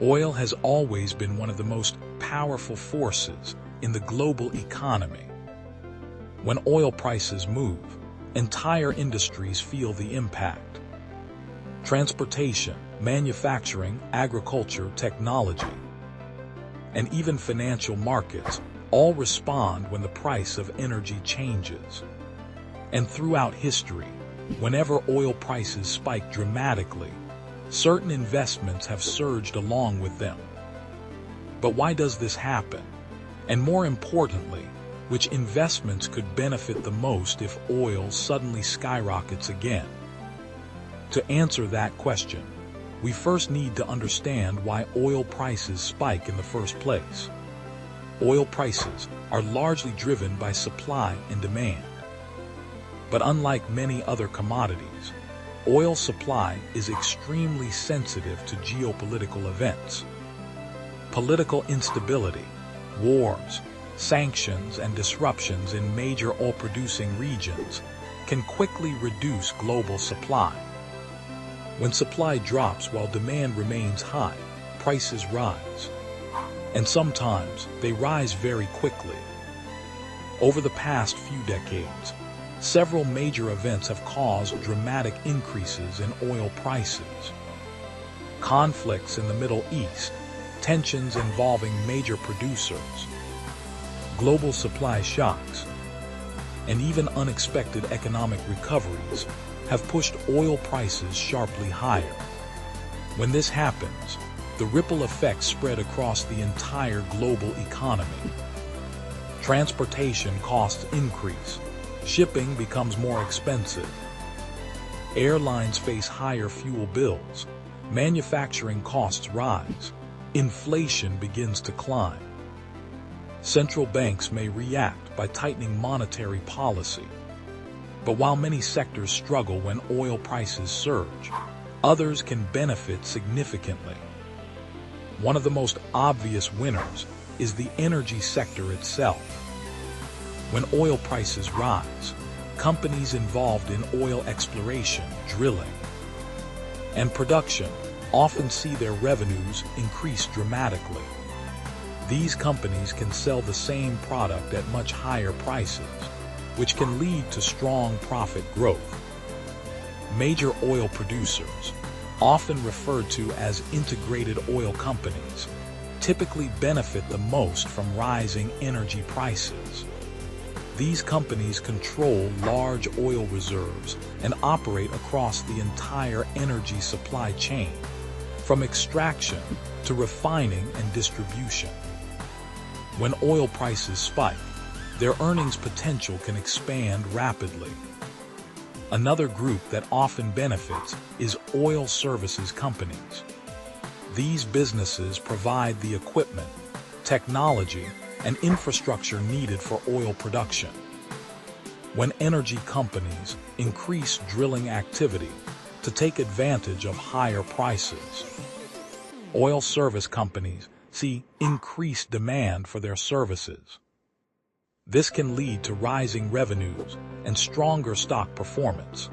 Oil has always been one of the most powerful forces in the global economy. When oil prices move, entire industries feel the impact. Transportation, manufacturing, agriculture, technology, and even financial markets all respond when the price of energy changes. And throughout history, whenever oil prices spike dramatically, certain investments have surged along with them. But why does this happen? And more importantly, which investments could benefit the most if oil suddenly skyrockets again? To answer that question, we first need to understand why oil prices spike in the first place. Oil prices are largely driven by supply and demand. But unlike many other commodities, oil supply is extremely sensitive to geopolitical events. Political instability, wars, sanctions, and disruptions in major oil-producing regions can quickly reduce global supply. When supply drops while demand remains high, prices rise. And sometimes they rise very quickly. Over the past few decades, several major events have caused dramatic increases in oil prices. Conflicts in the Middle East, tensions involving major producers, global supply shocks, and even unexpected economic recoveries have pushed oil prices sharply higher. When this happens, the ripple effects spread across the entire global economy. Transportation costs increase, shipping becomes more expensive, airlines face higher fuel bills, manufacturing costs rise, inflation begins to climb. Central banks may react by tightening monetary policy. But while many sectors struggle when oil prices surge, others can benefit significantly. One of the most obvious winners is the energy sector itself. When oil prices rise, companies involved in oil exploration, drilling, and production often see their revenues increase dramatically. These companies can sell the same product at much higher prices, which can lead to strong profit growth. Major oil producers, often referred to as integrated oil companies, typically benefit the most from rising energy prices. These companies control large oil reserves and operate across the entire energy supply chain, from extraction to refining and distribution. When oil prices spike, their earnings potential can expand rapidly. Another group that often benefits is oil services companies. These businesses provide the equipment, technology, and infrastructure needed for oil production. When energy companies increase drilling activity to take advantage of higher prices, oil service companies see increased demand for their services. This can lead to rising revenues and stronger stock performance.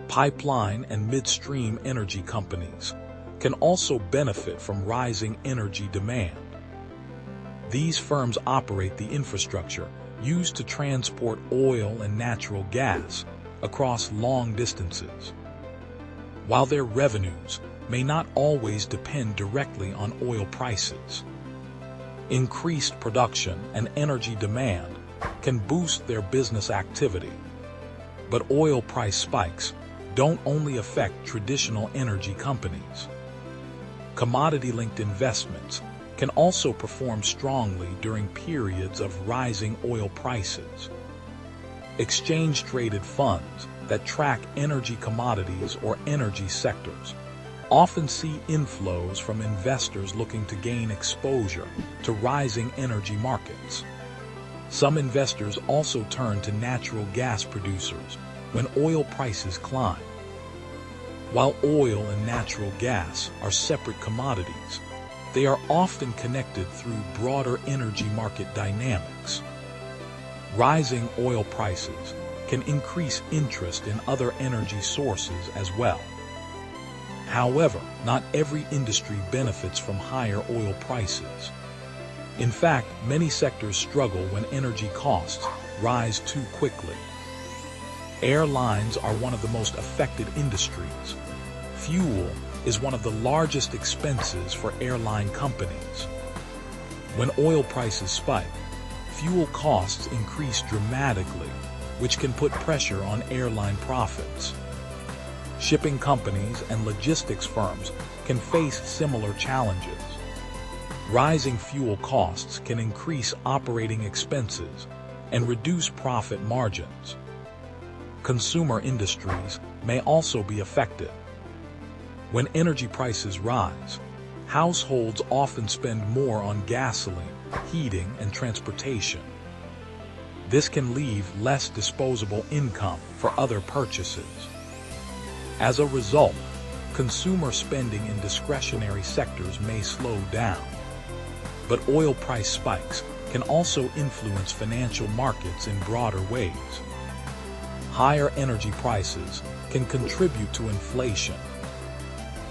Pipeline and midstream energy companies can also benefit from rising energy demand. These firms operate the infrastructure used to transport oil and natural gas across long distances. While their revenues may not always depend directly on oil prices, increased production and energy demand can boost their business activity. But oil price spikes don't only affect traditional energy companies. Commodity-linked investments can also perform strongly during periods of rising oil prices. Exchange-traded funds that track energy commodities or energy sectors often see inflows from investors looking to gain exposure to rising energy markets. Some investors also turn to natural gas producers when oil prices climb. While oil and natural gas are separate commodities, they are often connected through broader energy market dynamics. Rising oil prices can increase interest in other energy sources as well. However, not every industry benefits from higher oil prices. In fact, many sectors struggle when energy costs rise too quickly. Airlines are one of the most affected industries. Fuel is one of the largest expenses for airline companies. When oil prices spike, fuel costs increase dramatically, which can put pressure on airline profits. Shipping companies and logistics firms can face similar challenges. Rising fuel costs can increase operating expenses and reduce profit margins. Consumer industries may also be affected. When energy prices rise, households often spend more on gasoline, heating, and transportation. This can leave less disposable income for other purchases. As a result, consumer spending in discretionary sectors may slow down. But oil price spikes can also influence financial markets in broader ways. Higher energy prices can contribute to inflation.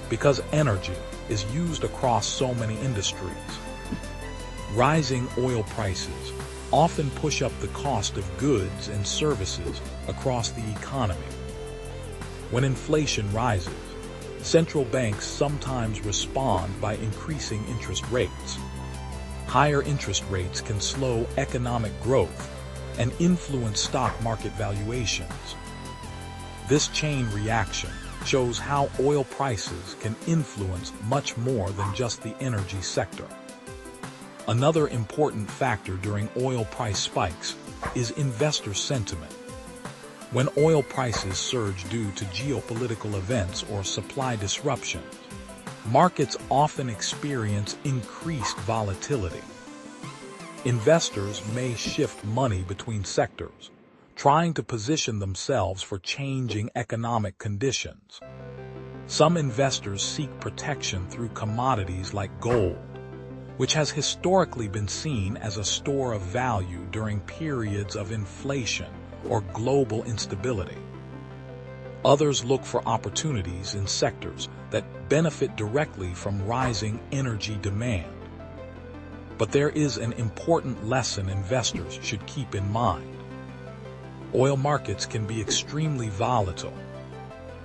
Because energy is used across so many industries, rising oil prices often push up the cost of goods and services across the economy. When inflation rises, central banks sometimes respond by increasing interest rates. Higher interest rates can slow economic growth and influence stock market valuations. This chain reaction shows how oil prices can influence much more than just the energy sector. Another important factor during oil price spikes is investor sentiment. When oil prices surge due to geopolitical events or supply disruptions, markets often experience increased volatility. Investors may shift money between sectors, trying to position themselves for changing economic conditions. Some investors seek protection through commodities like gold, which has historically been seen as a store of value during periods of inflation or global instability. Others look for opportunities in sectors that benefit directly from rising energy demand. But there is an important lesson investors should keep in mind. Oil markets can be extremely volatile.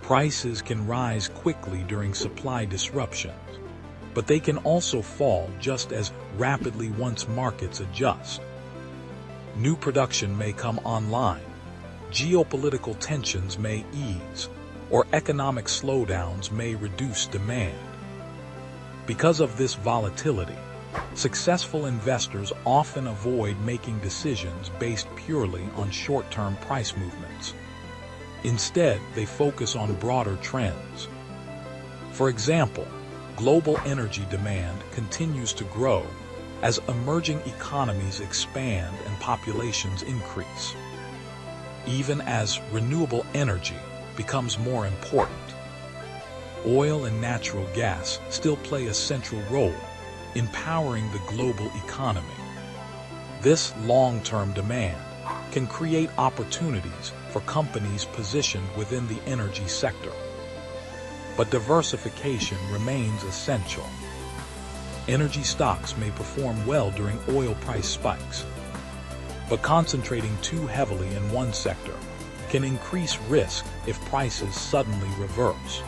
Prices can rise quickly during supply disruptions, but they can also fall just as rapidly once markets adjust. New production may come online, geopolitical tensions may ease, or economic slowdowns may reduce demand. Because of this volatility, successful investors often avoid making decisions based purely on short-term price movements. Instead, they focus on broader trends. For example, global energy demand continues to grow as emerging economies expand and populations increase. Even as renewable energy becomes more important, oil and natural gas still play a central role in powering the global economy. This long-term demand can create opportunities for companies positioned within the energy sector. But diversification remains essential. Energy stocks may perform well during oil price spikes, but concentrating too heavily in one sector can increase risk if prices suddenly reverse.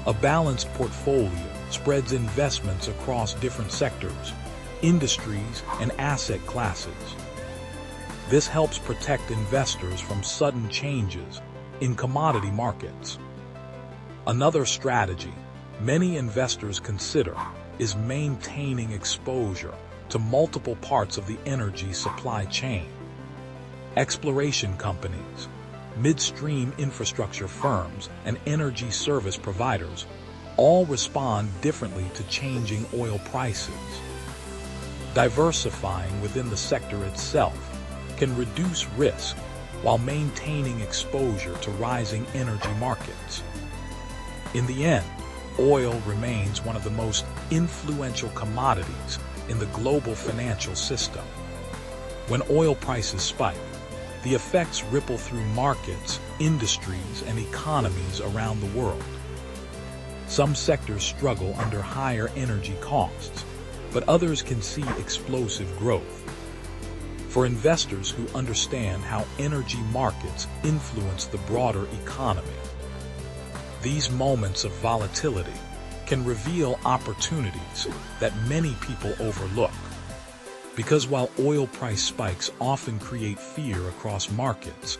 A balanced portfolio spreads investments across different sectors, industries, and asset classes. This helps protect investors from sudden changes in commodity markets. Another strategy many investors consider is maintaining exposure to multiple parts of the energy supply chain. Exploration companies, midstream infrastructure firms, and energy service providers all respond differently to changing oil prices. Diversifying within the sector itself can reduce risk while maintaining exposure to rising energy markets. In the end, oil remains one of the most influential commodities in the global financial system. When oil prices spike, the effects ripple through markets, industries, and economies around the world. Some sectors struggle under higher energy costs, but others can see explosive growth. For investors who understand how energy markets influence the broader economy, these moments of volatility can reveal opportunities that many people overlook. Because while oil price spikes often create fear across markets,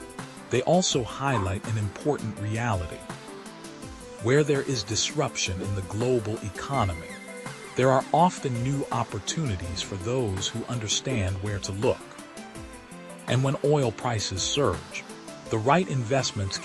they also highlight an important reality. Where there is disruption in the global economy, there are often new opportunities for those who understand where to look. And when oil prices surge, the right investments